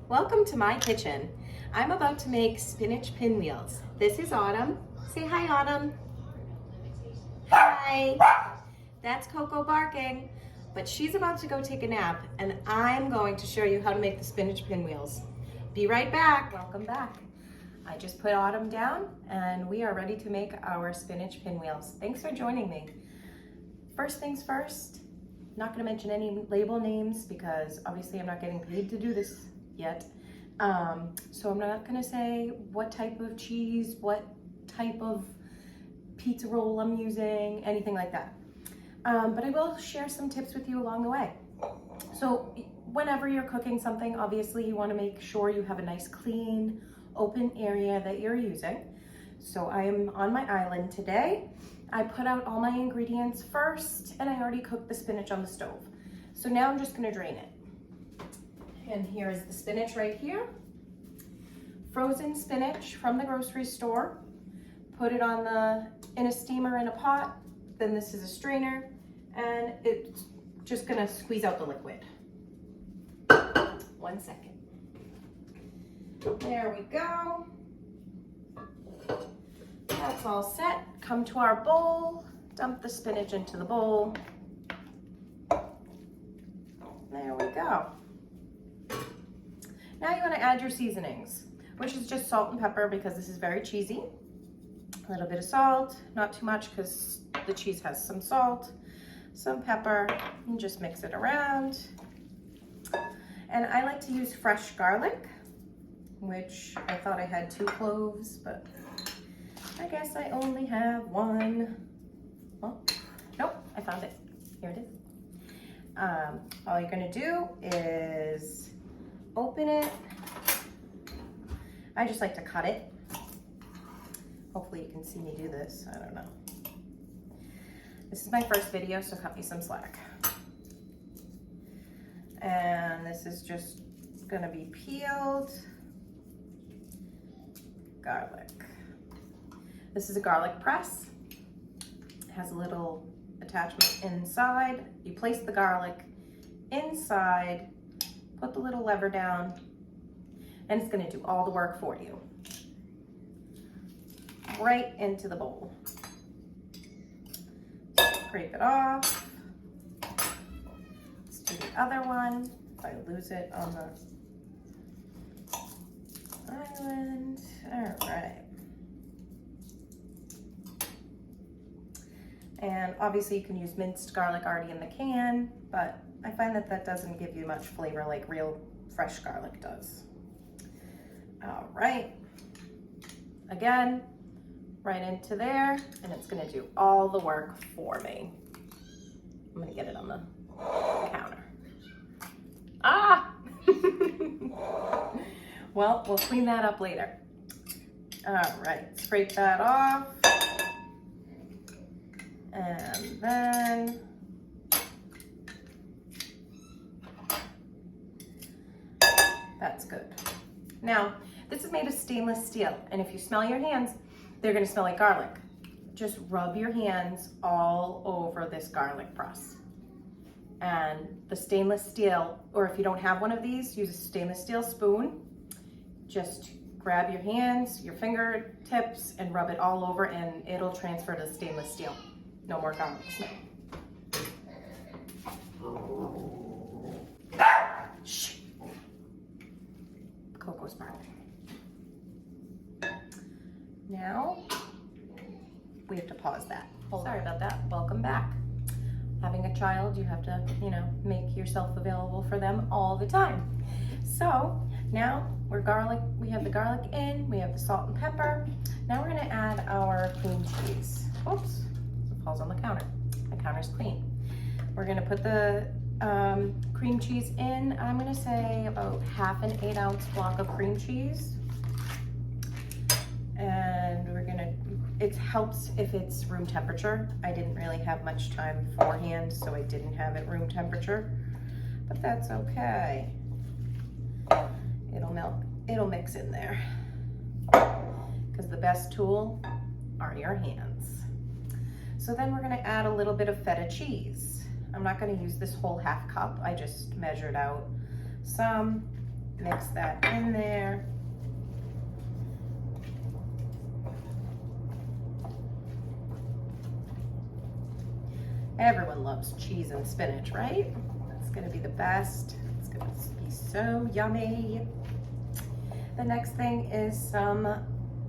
Welcome to my kitchen. I'm about to make spinach pinwheels. This is Autumn. Say hi, Autumn. Hi. That's Coco barking, but she's about to go take a nap and I'm going to show you how to make the spinach pinwheels. Be right back. Welcome back. I just put Autumn down and we are ready to make our spinach pinwheels. Thanks for joining me. First things first, I'm not going to mention any label names because obviously I'm not getting paid to do this yet. So I'm not going to say what type of cheese, what type of pizza roll I'm using, anything like that. But I will share some tips with you along the way. So whenever you're cooking something, obviously you want to make sure you have a nice clean, open area that you're using. So I am on my island today. I put out all my ingredients first and I already cooked the spinach on the stove. So now I'm just going to drain it. And here is the spinach right here. Frozen spinach from the grocery store. Put it in a steamer in a pot. Then this is a strainer and it's just gonna squeeze out the liquid. 1 second. There we go. That's all set. Come to our bowl. Dump the spinach into the bowl. There we go. Now you want to add your seasonings, which is just salt and pepper because this is very cheesy. A little bit of salt, not too much because the cheese has some salt, some pepper, and just mix it around. And I like to use fresh garlic, which I thought I had 2 cloves, but I guess I only have 1. Well, nope, I found it. Here it is. All you're gonna do is open it. I just like to cut it. Hopefully you can see me do this. I don't know. This is my first video, so cut me some slack. And this is just gonna be peeled garlic. This is a garlic press. It has a little attachment inside. You place the garlic inside, put the little lever down, and it's gonna do all the work for you. Right into the bowl. Scrape it off. Let's do the other one. If I lose it on the island. All right. And obviously you can use minced garlic already in the can, but I find that that doesn't give you much flavor like real fresh garlic does. All right. Again, right into there, and it's gonna do all the work for me. I'm gonna get it on the counter. Ah! Well, we'll clean that up later. All right, scrape that off. And then that's good. Now, this is made of stainless steel, and if you smell your hands, they're gonna smell like garlic. Just rub your hands all over this garlic press. And the stainless steel, or if you don't have one of these, use a stainless steel spoon. Just grab your hands, your fingertips, and rub it all over, and it'll transfer to stainless steel. No more garlic smell. Shh. Coco's barking. Now, we have to pause that. Sorry about that. Welcome back. Having a child, you have to, make yourself available for them all the time. So now we have the garlic in, we have the salt and pepper. Now we're gonna add our cream cheese. Oops, it falls on the counter. The counter's clean. We're gonna put the cream cheese in. I'm gonna say about half an 8-ounce block of cream cheese. And it helps if it's room temperature. I didn't really have much time beforehand, so I didn't have it room temperature, but that's okay. It'll melt, it'll mix in there. Because the best tool are your hands. So then we're gonna add a little bit of feta cheese. I'm not gonna use this whole half cup. I just measured out some Mix that in there. Everyone loves cheese and spinach, right? It's gonna be the best. It's gonna be so yummy. The next thing is some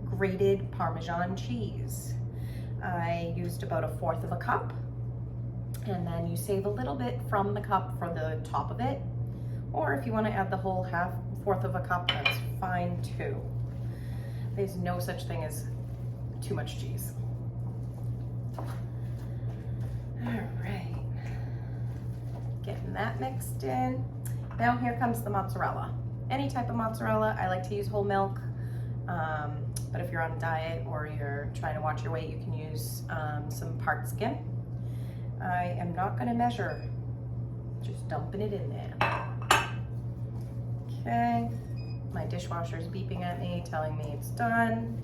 grated Parmesan cheese. I used about 1/4 of a cup, and then you save a little bit from the cup for the top of it, or if you want to add the whole 1/4 of a cup, that's fine too. There's no such thing as too much cheese. All right, getting that mixed in. Now here comes the mozzarella. Any type of mozzarella. I like to use whole milk, but if you're on a diet or you're trying to watch your weight, you can use some part skim. I am not going to measure, just dumping it in there. Okay, my dishwasher is beeping at me, telling me it's done.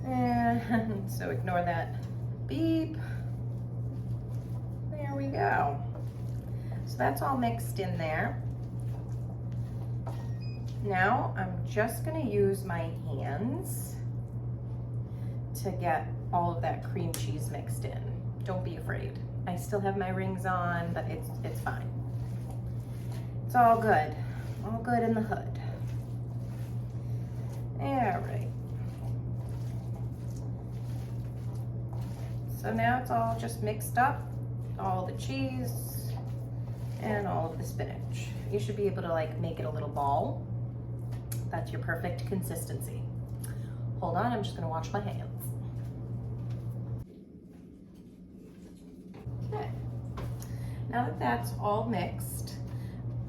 And so ignore that beep. There we go. So that's all mixed in there. Now I'm just going to use my hands to get all of that cream cheese mixed in. Don't be afraid. I still have my rings on, but it's fine. It's all good in the hood. All right. So now it's all just mixed up, all the cheese and all of the spinach. You should be able to like make it a little ball. That's your perfect consistency. Hold on, I'm just gonna wash my hands. Okay, now that that's all mixed,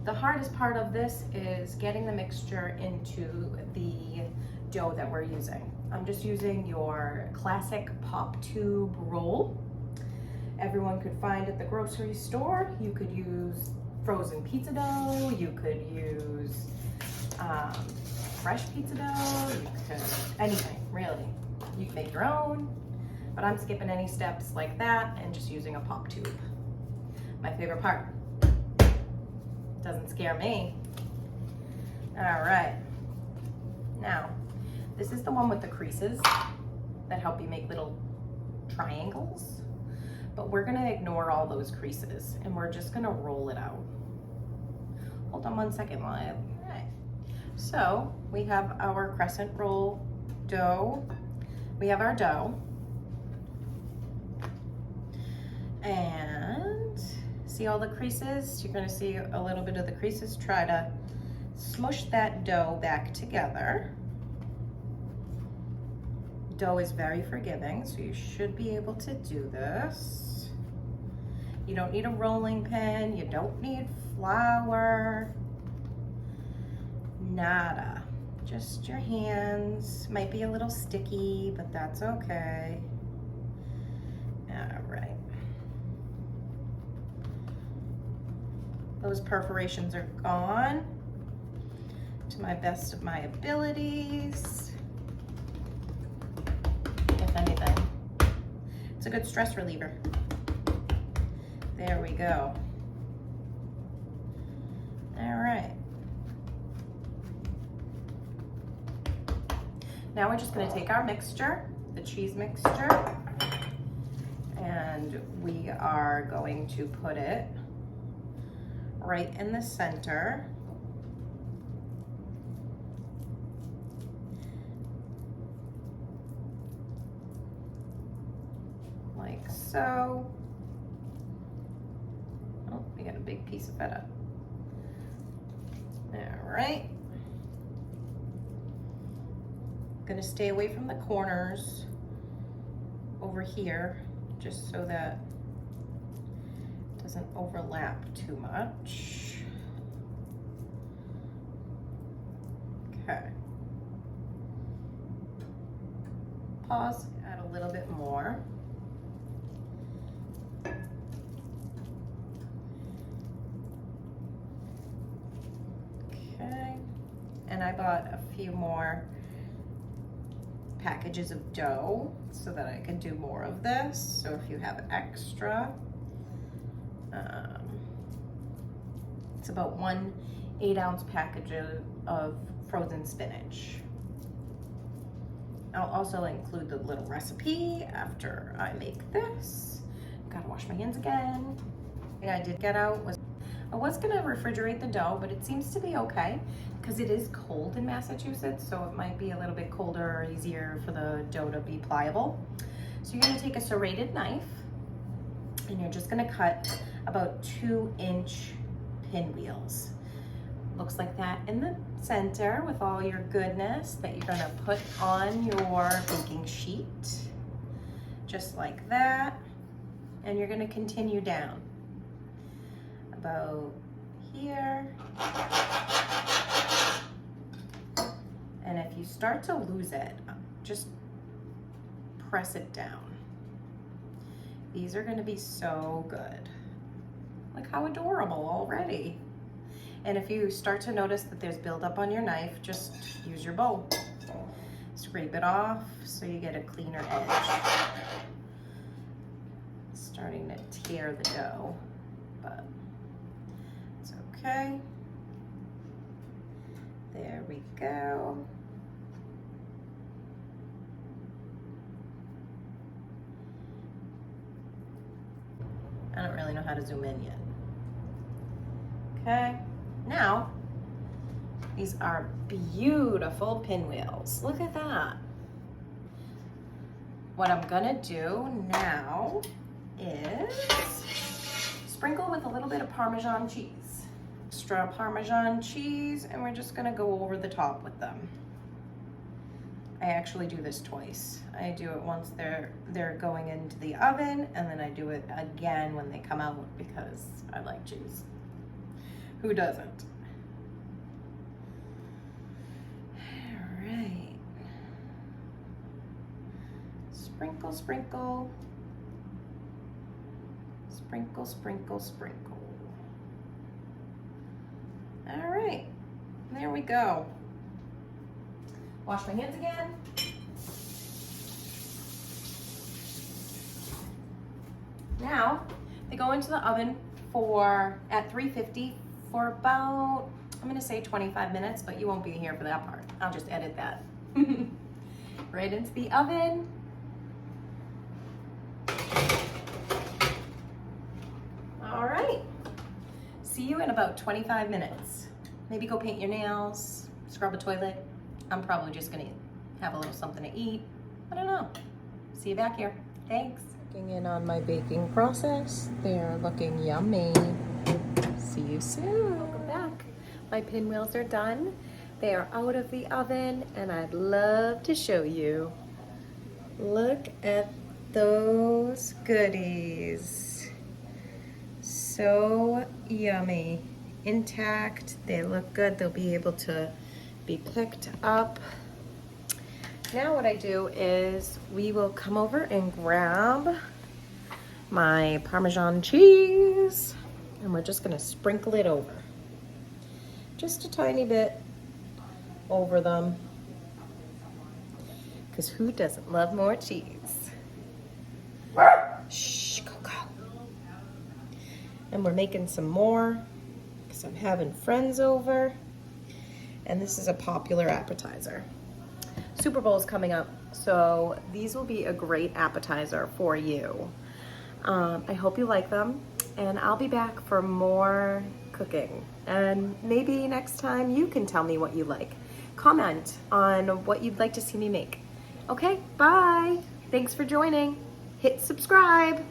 the hardest part of this is getting the mixture into the dough that we're using. I'm just using your classic pop tube roll. Everyone could find at the grocery store. You could use frozen pizza dough, you could use fresh pizza dough, you could, anything, really. You can make your own, but I'm skipping any steps like that and just using a pop tube. My favorite part. Doesn't scare me. All right. Now, this is the one with the creases that help you make little triangles, but we're gonna ignore all those creases and we're just gonna roll it out. Hold on one second while I, all right. So we have our crescent roll dough. We have our dough. And see all the creases? You're gonna see a little bit of the creases. Try to smush that dough back together. Dough is very forgiving, so you should be able to do this. You don't need a rolling pin, you don't need flour, nada. Just your hands. Might be a little sticky, but that's okay. All right. Those perforations are gone to my best of my abilities. If anything, it's a good stress reliever. There we go. All right. Now we're just going to take our mixture, the cheese mixture, and we are going to put it right in the center. Like so. Oh, we got a big piece of feta. All right. Gonna stay away from the corners over here, just so that it doesn't overlap too much. Okay. Pause, add a little bit more. Okay, and I bought a few more packages of dough so that I can do more of this. So if you have extra, it's about 1 8-ounce package of frozen spinach. I'll also include the little recipe after I make this. Gotta wash my hands again. I did get out, I was gonna refrigerate the dough, but it seems to be okay because it is cold in Massachusetts, so it might be a little bit colder or easier for the dough to be pliable. So you're gonna take a serrated knife and you're just gonna cut about 2-inch pinwheels. Looks like that in the center with all your goodness that you're gonna put on your baking sheet. Just like that. And you're gonna continue down about here. And if you start to lose it, just press it down. These are gonna be so good. Look how adorable already. And if you start to notice that there's buildup on your knife, just use your bowl. Scrape it off so you get a cleaner edge. It's starting to tear the dough, but it's okay. There we go. I don't really know how to zoom in yet. Okay. Now, these are beautiful pinwheels. Look at that. What I'm gonna do now is sprinkle with a little bit of Parmesan cheese. Extra Parmesan cheese, and we're just gonna go over the top with them. I actually do this twice. I do it once they're going into the oven, and then I do it again when they come out because I like cheese. Who doesn't? All right. Sprinkle, sprinkle. Sprinkle, sprinkle, sprinkle. All right, there we go. Wash my hands again. Now, they go into the oven at 350 for about, I'm gonna say 25 minutes, but you won't be here for that part. I'll just edit that. Right into the oven. All right, see you in about 25 minutes. Maybe go paint your nails, scrub a toilet. I'm probably just gonna have a little something to eat. I don't know. See you back here. Thanks. Checking in on my baking process. They are looking yummy. See you soon. Welcome back. My pinwheels are done. They are out of the oven, and I'd love to show you. Look at those goodies. So yummy. Intact. They look good. They'll be able to be picked up. Now what I do is we will come over and grab my Parmesan cheese, and we're just gonna sprinkle it over. Just a tiny bit over them, because who doesn't love more cheese? Shh, Coco. And we're making some more because I'm having friends over, and this is a popular appetizer. Super Bowl is coming up, so these will be a great appetizer for you. I hope you like them, and I'll be back for more cooking. And maybe next time you can tell me what you like. Comment on what you'd like to see me make. Okay, bye. Thanks for joining. Hit subscribe.